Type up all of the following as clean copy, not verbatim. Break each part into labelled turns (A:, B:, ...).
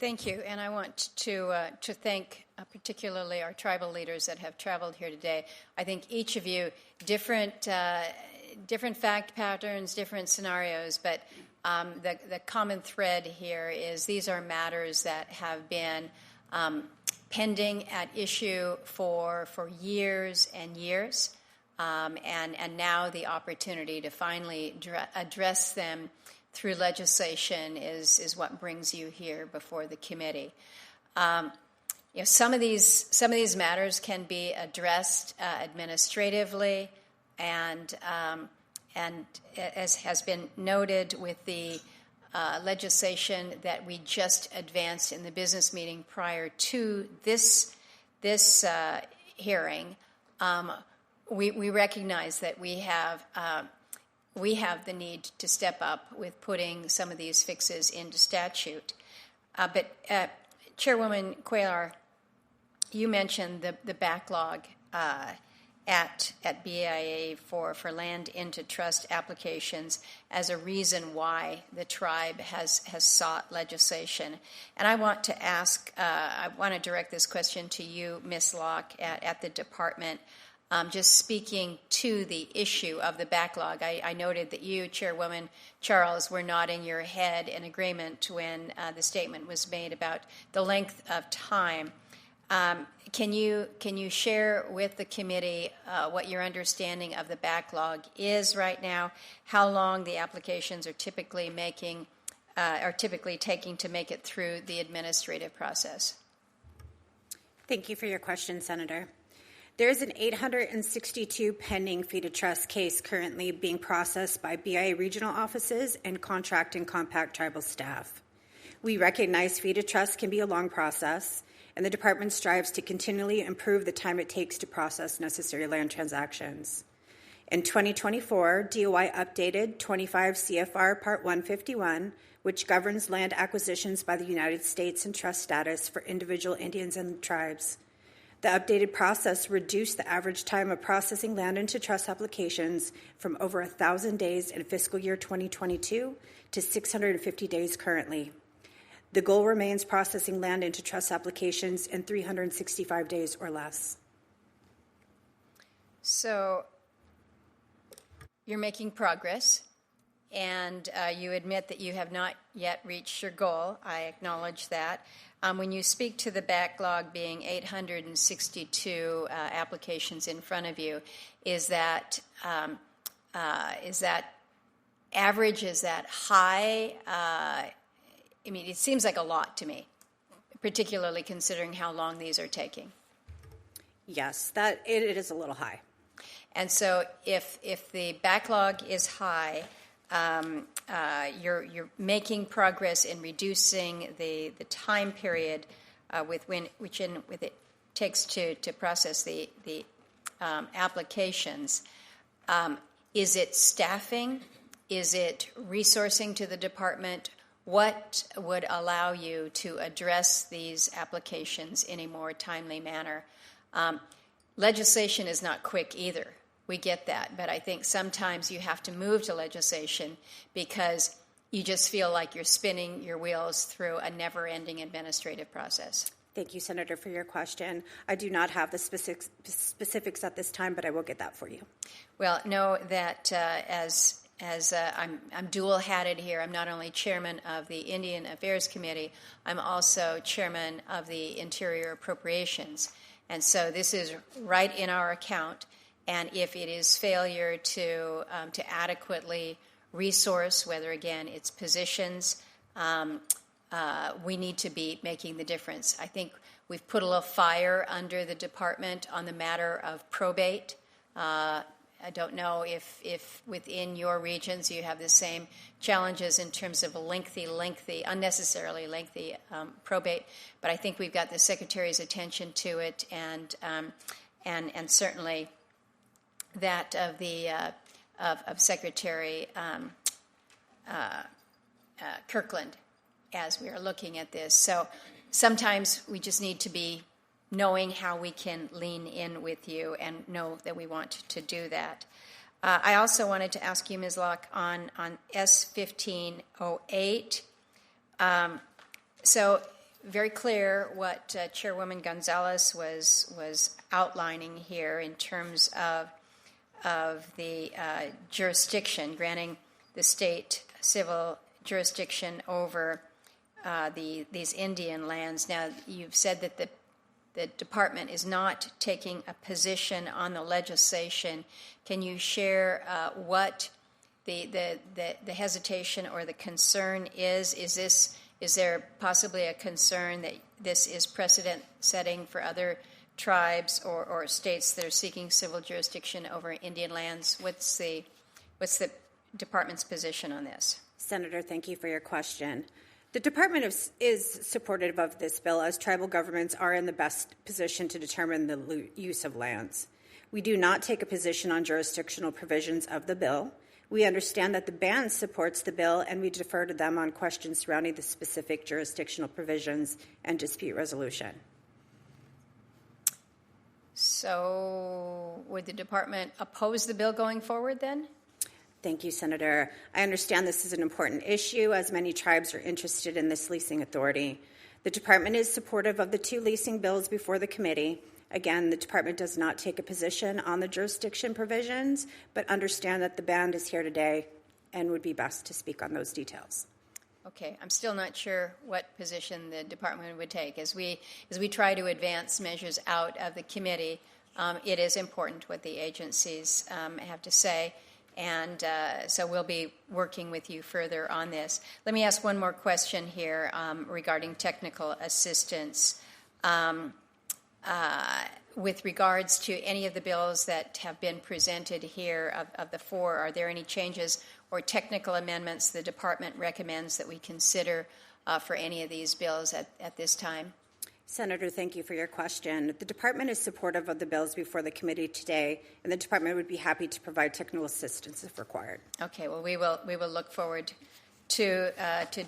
A: Thank you, and I want to thank particularly our tribal leaders that have traveled here today. I think each of you, different fact patterns, different scenarios, but the common thread here is these are matters that have been pending at issue for years and years, and now the opportunity to finally address them through legislation is what brings you here before the committee. Some of these matters can be addressed administratively, and as has been noted with the legislation that we just advanced in the business meeting prior to this hearing, we recognize that we have the need to step up with putting some of these fixes into statute. But Chairwoman Cuellar, you mentioned the backlog at BIA for land into trust applications as a reason why the tribe has sought legislation. And I want to ask, I want to direct this question to you, Ms. Locke, at the department. Just speaking to the issue of the backlog, I noted that you, Chairwoman Charles, were nodding your head in agreement when the statement was made about the length of time. Can you share with the committee what your understanding of the backlog is right now? How long the applications are typically taking to make it through the administrative process?
B: Thank you for your question, Senator. There is an 862 pending fee to trust case currently being processed by BIA regional offices and contract and compact tribal staff. We recognize fee to trust can be a long process, and the department strives to continually improve the time it takes to process necessary land transactions. In 2024, DOI updated 25 CFR Part 151, which governs land acquisitions by the United States and trust status for individual Indians and tribes. The updated process reduced the average time of processing land into trust applications from over 1,000 days in fiscal year 2022 to 650 days currently. The goal remains processing land into trust applications in 365 days or less.
A: So you're making progress, and you admit that you have not yet reached your goal. I acknowledge that. When you speak to the backlog being 862 applications in front of you, is that average? Is that high? I mean, it seems like a lot to me, particularly considering how long these are taking.
B: Yes, that it is a little high.
A: And so, if the backlog is high, you're making progress in reducing the time period which it takes to process the applications. Is it staffing? Is it resourcing to the department? What would allow you to address these applications in a more timely manner? Legislation is not quick either. We get that, but I think sometimes you have to move to legislation because you just feel like you're spinning your wheels through a never-ending administrative process.
B: Thank you, Senator, for your question. I do not have the specifics at this time, but I will get that for you.
A: Well, know that as I'm dual-hatted here. I'm not only chairman of the Indian Affairs Committee, I'm also chairman of the Interior Appropriations. And so this is right in our account. And if it is failure to adequately resource, whether, again, it's positions, we need to be making the difference. I think we've put a little fire under the department on the matter of probate. I don't know if within your regions you have the same challenges in terms of a unnecessarily lengthy probate, but I think we've got the Secretary's attention to it, and certainly that of the of Secretary Kirkland as we are looking at this. So sometimes we just need to be knowing how we can lean in with you and know that we want to do that. I also wanted to ask you, Ms. Locke, on S1508. So very clear what Chairwoman Gonzalez was outlining here in terms of the jurisdiction, granting the state civil jurisdiction over these Indian lands. Now, you've said that the department is not taking a position on the legislation. Can you share what the hesitation or the concern is? Is there possibly a concern that this is precedent-setting for other tribes or states that are seeking civil jurisdiction over Indian lands? What's the department's position on this?
B: Senator, thank you for your question. The department is supportive of this bill, as tribal governments are in the best position to determine the use of lands. We do not take a position on jurisdictional provisions of the bill. We understand that the band supports the bill, and we defer to them on questions surrounding the specific jurisdictional provisions and dispute resolution.
A: So would the department oppose the bill going forward then?
B: Thank you, Senator. I understand this is an important issue, as many tribes are interested in this leasing authority. The department is supportive of the 2 leasing bills before the committee. Again, the department does not take a position on the jurisdiction provisions, but understand that the band is here today and would be best to speak on those details.
A: Okay, I'm still not sure what position the department would take. As we try to advance measures out of the committee, it is important what the agencies have to say, and so we'll be working with you further on this. Let me ask one more question here regarding technical assistance. With regards to any of the bills that have been presented here of the 4, are there any changes or technical amendments the department recommends that we consider for any of these bills at this time?
B: Senator, thank you for your question. The department is supportive of the bills before the committee today, and the department would be happy to provide technical assistance if required.
A: Okay, well, we will look forward to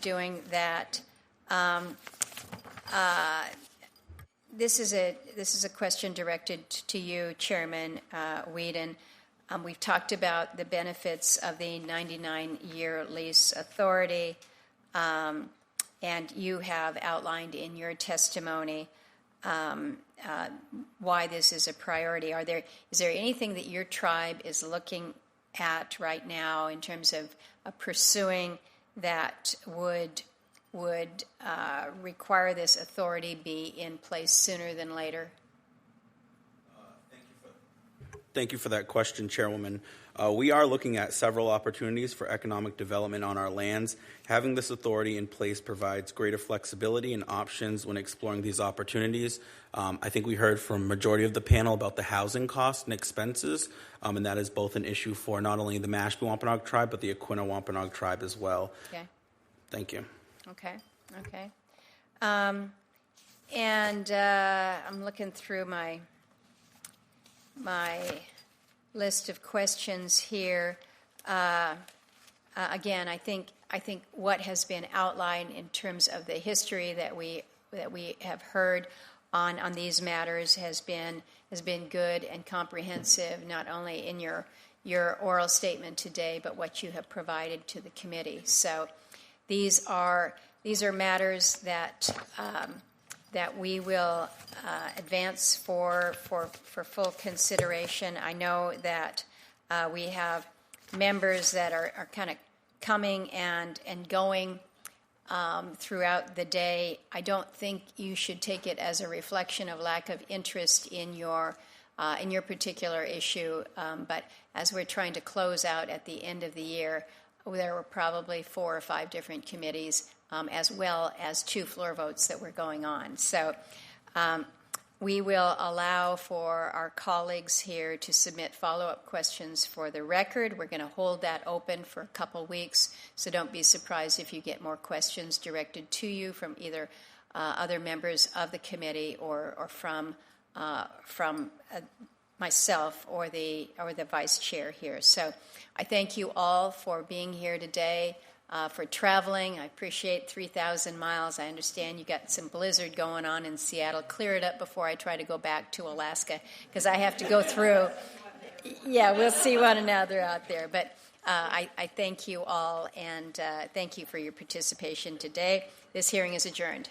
A: doing that. This is a question directed to you, Chairman Whedon. We've talked about the benefits of the 99-year lease authority, and you have outlined in your testimony why this is a priority. Is there anything that your tribe is looking at right now in terms of pursuing that would require this authority be in place sooner than later?
C: Thank you for that question, Chairwoman. We are looking at several opportunities for economic development on our lands. Having this authority in place provides greater flexibility and options when exploring these opportunities. I think we heard from majority of the panel about the housing costs and expenses, and that is both an issue for not only the Mashpee Wampanoag Tribe, but the Aquinnah Wampanoag Tribe as well.
A: Okay.
C: Thank you.
A: Okay. And I'm looking through my list of questions here. Again, I think what has been outlined in terms of the history that we have heard on these matters has been good and comprehensive, not only in your oral statement today, but what you have provided to the committee. So these are matters that we will advance for full consideration. I know that we have members that are kind of coming and going throughout the day. I don't think you should take it as a reflection of lack of interest in your particular issue. But as we're trying to close out at the end of the year, there were probably 4 or 5 different committees, as well as 2 floor votes that were going on. So we will allow for our colleagues here to submit follow-up questions for the record. We're going to hold that open for a couple weeks, so don't be surprised if you get more questions directed to you from either other members of the committee or from myself or the vice chair here. So I thank you all for being here today, for traveling. I appreciate 3,000 miles. I understand you got some blizzard going on in Seattle. Clear it up before I try to go back to Alaska, because I have to go through. Yeah, we'll see one another out there. But I thank you all, and thank you for your participation today. This hearing is adjourned.